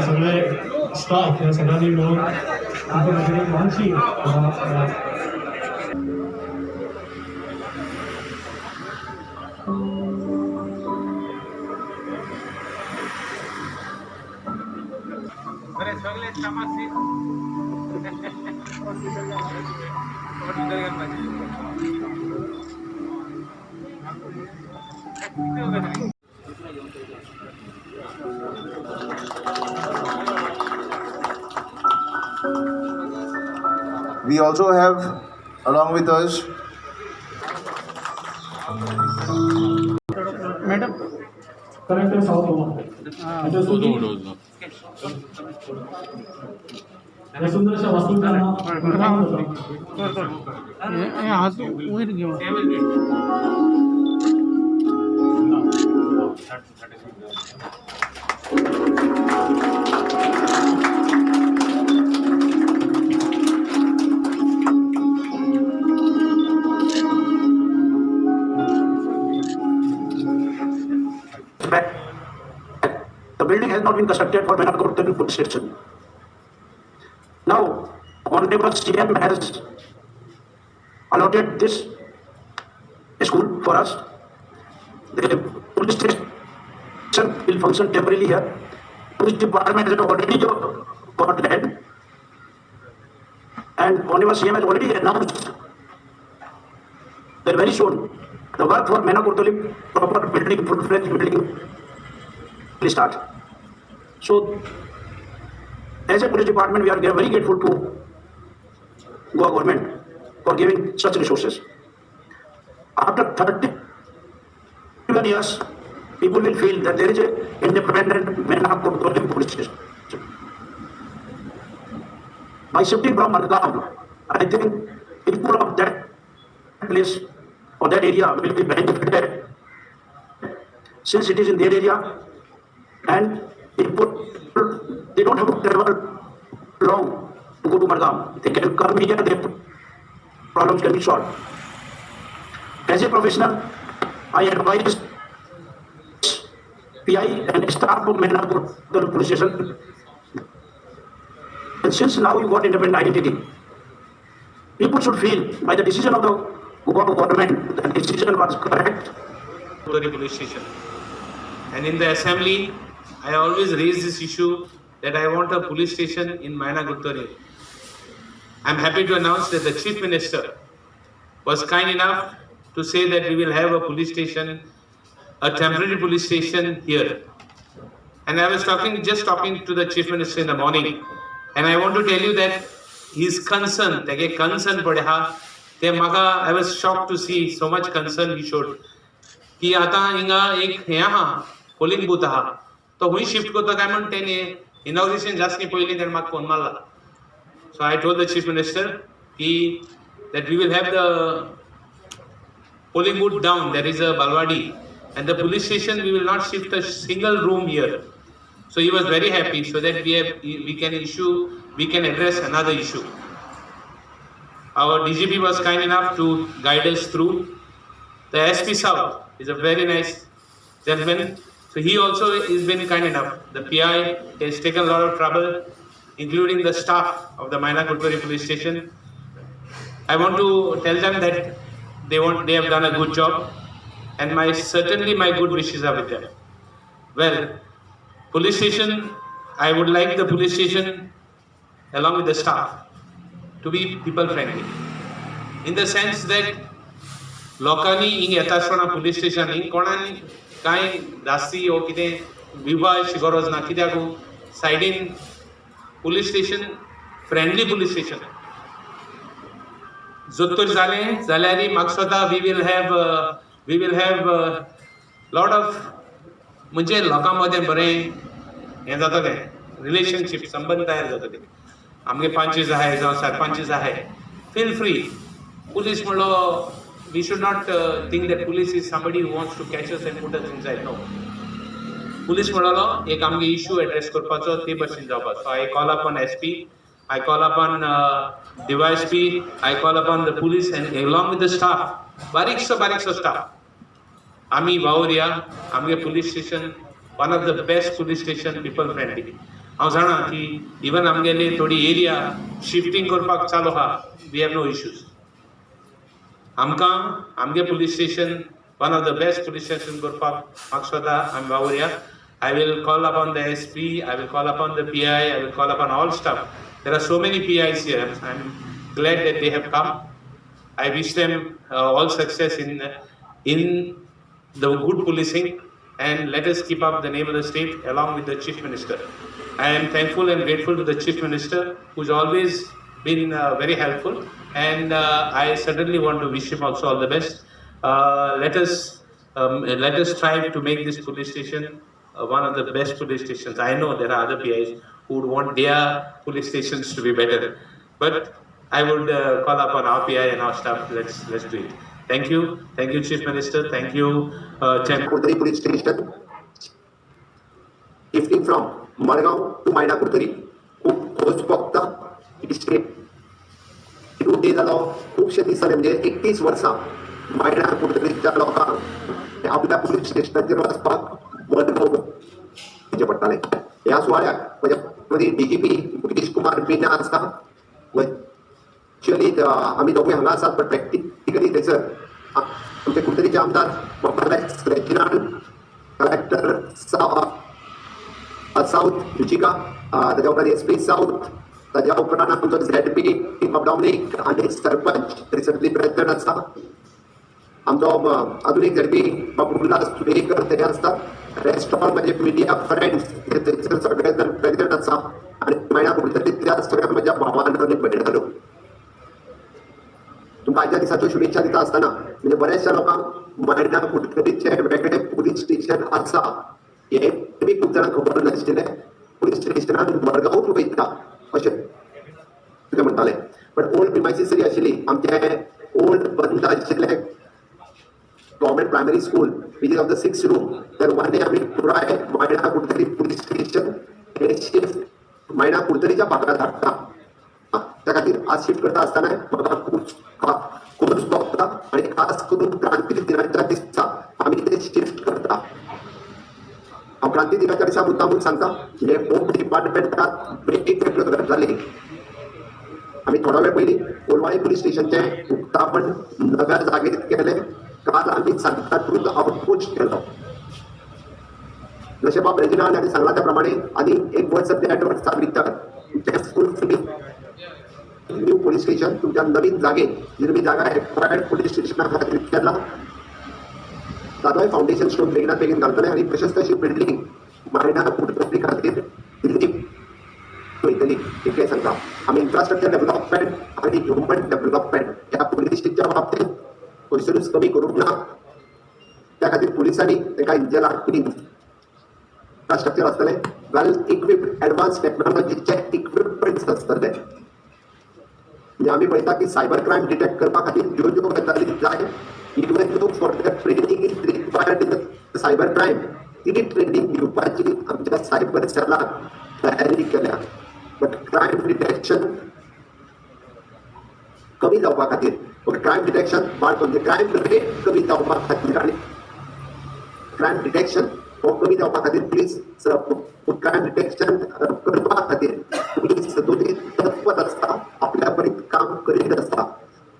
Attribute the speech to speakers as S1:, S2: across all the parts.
S1: सगळे स्टाफ या सगळ्यांनी मिळून Mansi
S2: We also have along with us
S1: Madam Collector South Oman. सुंदरशा वास्तुकांना
S3: हात वयर घेऊन
S4: The building has not been constructed for Manakot police station. Now, Honorable CM has allotted this school for us. The police station will function temporarily here. Police department has already got land, and Honorable CM has already announced that very soon the work for Manakot proper building, full-fledged building will start. So, as a police department, we are very grateful to Goa government for giving such resources. After 31 years, people will feel that there is an independent Manakot police station. By shifting from Margam, I think people of that place or that area will be benefited, since it is in their area, and people, they don't have to travel long to go to Margam. They can come here, their problems can be solved. As a professional, I advise PI and staff of Manakot police station. And since now you got independent identity, people should feel by the decision of the government, the decision was correct.
S5: Police station. And in the assembly, I always raise this issue that I want a police station in Manakot. I am happy to announce that the Chief Minister was kind enough to say that we will have a police station, a temporary police station here. And I was just talking to the Chief Minister in the morning, and I want to tell you that his concern, I was shocked to see so much concern he showed. Ki आता इंगा एक यहाँ polling booth हा, तो हुई shift को तो काय म्हणते ने inauguration जास्त नहीं पहिले तर माग फोन मारला. So I told the Chief Minister that we will have the polling booth down. There is a Balwadi, and the police station we will not shift a single room here. So he was very happy, so that we can address another issue. Our DGP was kind enough to guide us through. The SP South is a very nice gentleman. So he also has been kind enough. The PI has taken a lot of trouble, including the staff of the Manakot police station. I want to tell them that they have done a good job, and certainly my good wishes are with them. Well, police station, I would like the police station along with the staff to be people friendly, in the sense that लोकांनी हिंग येता आसतना police station हिंग कोणानी कांय दास्ती ओ कितें विवाहाची गरज ना, कित्याक सायडीन police station friendly police station जोतोर जालें जाल्यार म्हाका स्वता we will have lot of म्हणजे लोकां मदें बरें हें जातलें, रिलेशनशीप संबंध तयार जातले. आमगे पंचीस आहाय जावं सरपंचीस आहाय, फील फ्री. पुलीस म्हणलो, we should not think that police is somebody who wants to catch us and put us inside. No. Police म्हणलो एक आमगे issue address करपाचो ते भशेन जावपाचो. So I call upon SP I call upon DYSP, I call upon the police and along with the staff, बारीकसो staff. आमी वावुरया, आमगे police station, one of the best police station, people friendly. हांव जाणा की even आमगेली थोडी area shifting करपाक चालू हा, we have no issues. आमकां आमगे police station, one of the best police station करपाक म्हाका सदां आमी वावुरया. I will call upon the SP, I will call upon the PI, I will call upon all staff. There are so many PIs here. I'm glad that they have come. I wish them all success in the good policing, and let us keep up the name of the state along with the Chief Minister. I am thankful and grateful to the Chief Minister, who's always been very helpful, and I certainly want to wish him also all the best. Let us strive to make this police station one of the best police stations. I know there are other PIs who would want their police stations to be better, but I would call upon our PI and our staff. Let's do it. Thank you, Chief Minister. Thank you, Chairman.
S6: Kurtari police station, shifting from Margaon to Maina Kurtari. खूप फक्त ते जालो खूपशे दिसांनी म्हणजे 31 वर्सां मायना कुर्तरीच्या लोकांक आपल्या पुलीस स्टेशनाचेर वचपाक वचचे पडटाले. ह्या सुवाळ्याक म्हज्या मदीं DGP गिरीश कुमार मीना आसा. एक्चुअली आमी दोगूय हांगा आसात, बट प्रॅक्टिकली थंयसर आमचे कुर्तरीचे आमदार Mohammed Reginald, collector south Ruchika, ताज्या उपरांत SP साऊथ, ताज्या उपरांत आमचो ZP टीम ऑफ डॉमिनिक आनी सरपंच रिसंटली प्रेसिडेंट आसा. आमचो अजून एक ZP बाबुल्ला सुरेकर ते आसतात. रेस्ट ऑल म्हणजे मिडिया फ्रेंड्स थंयसर सगळे जण प्रेसिडेंट आसा. आनी मायना कुर्तरींतल्या सगळ्या म्हज्या भावांनो आनी भयणांनो तुमकां आयच्या दिसाच्यो शुभेच्छा दिता आसतना म्हणजे बऱ्याचशा लोकांक मायना कुर्तरीचे वेगळे पुलीस स्टेशन आसा हे खूप जाणांक खबर नाशिल्लें. पुलीस स्टेशनान मडगांवूच वयता अशें तुका म्हणटाले, बट ओल्ड प्रिमायसीस जरी आशिल्ली आमचे ओल्ड बंद आशिल्ले government primary school which is of the 6th room, तर one day आम्ही पुराय मायना कुर्तरी पुलीस स्टेशन हे शिफ्ट मायना कुर्तरीच्या भागात हाडटा. त्या खातीर आज शिफ्ट करता आसतना म्हाका खूब भोगता आनी खास करून क्रांती दिनाच्या दिसा आमी ते शिफ्ट करता. हांव क्रांती दिनाच्या दिसा मुद्दामून सांगता म्हणजे होम डिपार्टमेंटात ब्रेकींग गरज जाली. आमी थोडा वेळ पयलीं कोलवाळी पुलीस स्टेशनचें उक्तावण नव्या जागेर केलें. काल आम्ही सांगतातून आउटपोस्ट केलो. जसे बाब रेजिनाल्ड यांनी सांगला त्याप्रमाणे आधी एक वर्ष सध्या ऍडव्हान्स भितर स्कूल न्यू पोलीस स्टेशन तुमच्या नवीन जागेत निर्मी जागा एक्वायर्ड पोलीस स्टेशना खातीर केला. ताजोय फाउंडेशन स्टोन बेगिनात बेगीन घालतले आनी प्रशस्त अशी बिल्डींग मायना कुर्तरी खातीर दिल्ली वयतली. ठीक आहे सांगता आमी इन्फ्रास्ट्रक्चर डेव्हलपमेंट आनी ह्युमन डेव्हलपमेंट ह्या पोलिसीच्या बाबतीत पयसरूच कमी करूंक ना. त्या खातीर पुलिसांनी ताका इंजलाक इन्फ्रास्ट्रक्चर आसतलें, वेल इक्विप्ड एडवान्स टेक्नॉलॉजीचे इक्विपमेंट्स आसतले. म्हणजे आमी पळयता की सायबर क्रायम डिटेक्ट करपा खातीर ज्यो ज्यो गजाली जाय even though for the training is required in the cyber crime ती ट्रेनिंग दिवपाची आमच्या सायबर सेलाक तयारी केल्या. बट क्रायम डिटेक्शन कमी जावपा खातीर क्रायम डिटेक्शन म्हणजे क्रायम रेट कमी जावपा खातीर आनी क्रायम डिटेक्शन हो कमी जावपा खातीर प्लीज क्रायम डिटेक्शन करपा खातीर पुलीस सदोदीत तत्पर आसता, आपल्या परीत काम करीत आसता.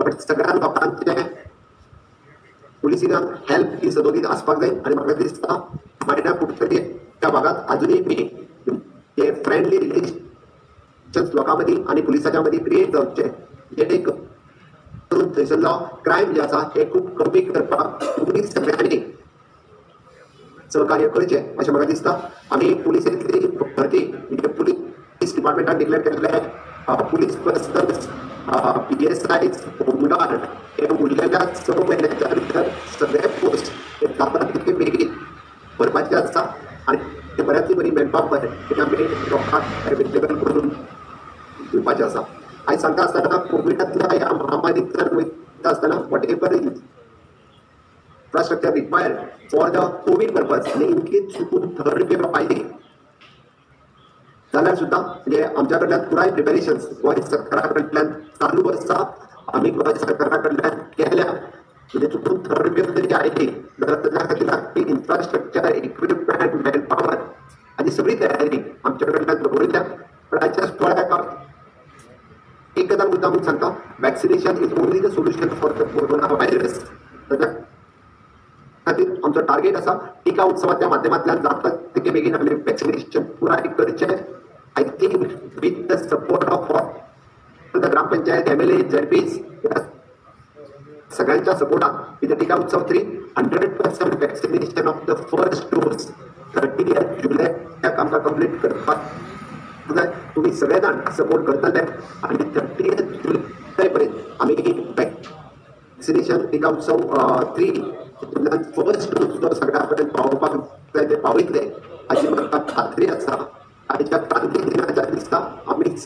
S6: बट सगळ्या लोकांचे पुलिसांक हेल्प ही सदोदीत आसपाक जाय. आनी म्हाका दिसता मायना कुर्तरी त्या भागात अजुनूय बी हे फ्रेंडली रिलेशन्स लोकां मदीं आनी पुलिसांच्या मदीं क्रिएट जावचे जेणे करून थंयसरलो क्रायम जे आसा हे खूब कमी करपाक तुमी सगळ्यांनी सहकार्य करचें अशें म्हाका दिसता. आमी पुलिसेंतली भरती म्हणजे पुलीस डिपार्टमेंटान डिक्लेअर केल्ले पुलीस पर्सनल्स PSIs होमगार्ड हे उरलेल्या 6 म्हयन्याच्या भितर सगळे पोस्ट हे जाता तितके बेगीन भरपाचे आसा आनी ते बऱ्यांतली बरी मॅनपावर आमी लोकांक एवेलेबल करून दिवपाचें आसा. हांवें सांगता आसतना कोविडांतल्या ह्या महामारींतल्यान वयता आसतना what ever infrastructure required for the Covid purpose आनी इन केस चुकून थर्ड वेव आयली जाल्यार सुद्दां म्हणजे आमच्या कडल्यान पुराय प्रिपेरेशन्स गोंय सरकारा कडल्यान चालू आसा. आमी गोंय सरकारा कडल्यान केल्या म्हणजे चुकून थर्ड वेव जरी आयली जाल्यार ताच्या खातीर इन्फ्रास्ट्रक्चर इक्विपमेंट मॅन पॉवर आनी सगळी तयारी आमच्या कडल्यान दवरिल्या. पण आयच्या गोंयाक एक गजाल मुद्दामून सांगता, vaccination is only the solution for the corona virus. ताच्या खातीर आमचो टार्गेट आसा टिका उत्सवाच्या माध्यमांतल्यान जाता तितके बेगीन आमी वॅक्सिनेशन पुराय करचें. I think with the support of the gram panchayat MLA ZPs सगळ्यांच्या सपोर्टान विथ द टिका उत्सव 300% vaccination of the first dose 30 July ह्या आमकां कंप्लीट करपाक जाय. तुम्ही सगळे जाण सपोर्ट करतले आणि 30 जुलय पर्यंत आमी वॅक्सिनेशन टिका उत्सव 3 फर्स्ट डोस जो सगळ्या पर्यंत पावोवपाक जाय ते पावयतले हाची म्हाका खात्री आसा. आयच्या क्रांती दिनाच्या दिसा आमी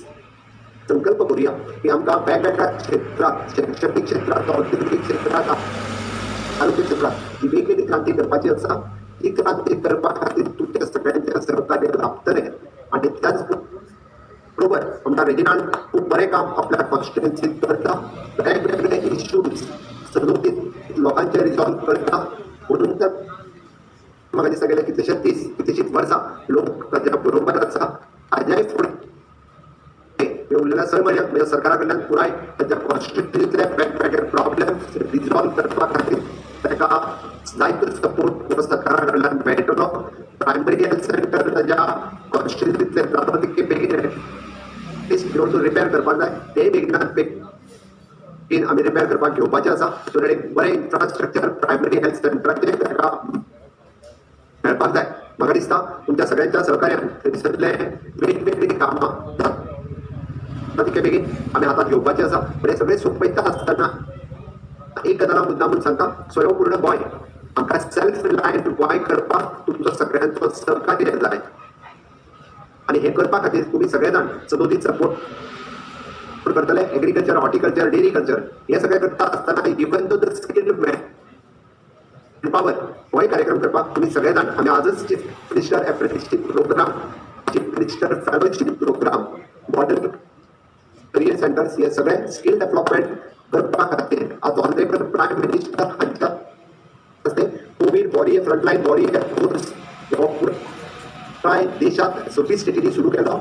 S6: संकल्प करूया की आमकां वेगवेगळ्या क्षेत्रात शैक्षणीक क्षेत्रात औद्योगिक क्षेत्रात आरोग्य क्षेत्रात ही वेगवेगळी क्रांती करपाची आसा. ही क्रांती करपा खातीर तुमच्या सगळ्यांचे सहकार्य लाभतले आणि त्याच बरोबर आमदार रेजिनाल्ड खूप बरें काम आपल्या कॉन्स्टिट्युएन्सीत करता. वेगवेगळे इश्यूज सदोतीत लोकांचे रिझॉल्व करता. म्हणून तर म्हाका दिसता गेल्या कितलीशींच वर्सां लोक ताच्या बरोबर आसा. हाज्याय फुडें उरलेल्या म्हणजे सरकारा कडल्यान पुराय ताच्या कॉन्स्टिट्युएन्सीतले वेगवेगळे प्रॉब्लेम्स रिझॉल्व करपा खातीर ताका जायतो सपोर्ट सरकारा कडल्यान मेळटलो. प्रायमरी हेल्थ सेंटर ताच्या कॉन्स्टिट्युएन्सीतले जाता तितके बेगीन रिपेअर करपाक जाय. ते बेगिनात बेगीन आमी रिपेअर करपाक घेवपाचें आसा. सो एक बरें इन्फ्रास्ट्रक्चर प्रायमरी हेल्थ सेंटराचेर ताका मेळपाक जाय. म्हाका दिसता तुमच्या सगळ्यांच्या सहकार्यान थंयसरले वेगवेगळी कामां तितके बेगीन आमी हातात घेवपाचें आसा. पण हे सगळें सोंपयता आसतना एक गजाल मुद्दामून सांगता, स्वयंपूर्ण गोंय आमकां सेल्फ रिलायंट गोंय करपाक तुमचो सगळ्यांचो सहकार्य जाय. आणि हे करपा खातीर तुम्ही सगळे जाण सदोतीत सपोर्ट करतले. एग्रीकल्चर, हॉर्टिकल्चर, डेरी कल्चर हे सगळे करता आसतना even though the skilled man power होय कार्यक्रम करपाक तुम्ही सगळे जाण आमी आजच chief minister apprenticeship programme, chief minister fellowship programme, model career centres हे सगळे स्किल डेव्हलपमेंट करपा खातीर आज ऑनरेबल प्रायम मिनिस्टर हांच्या हस्ते Covid warrior frontline warrior course प्राय देशात सोफिस्टिकेटली सुरू केलो.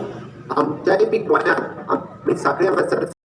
S6: आमच्याय बी गोंयांत आमी साखळे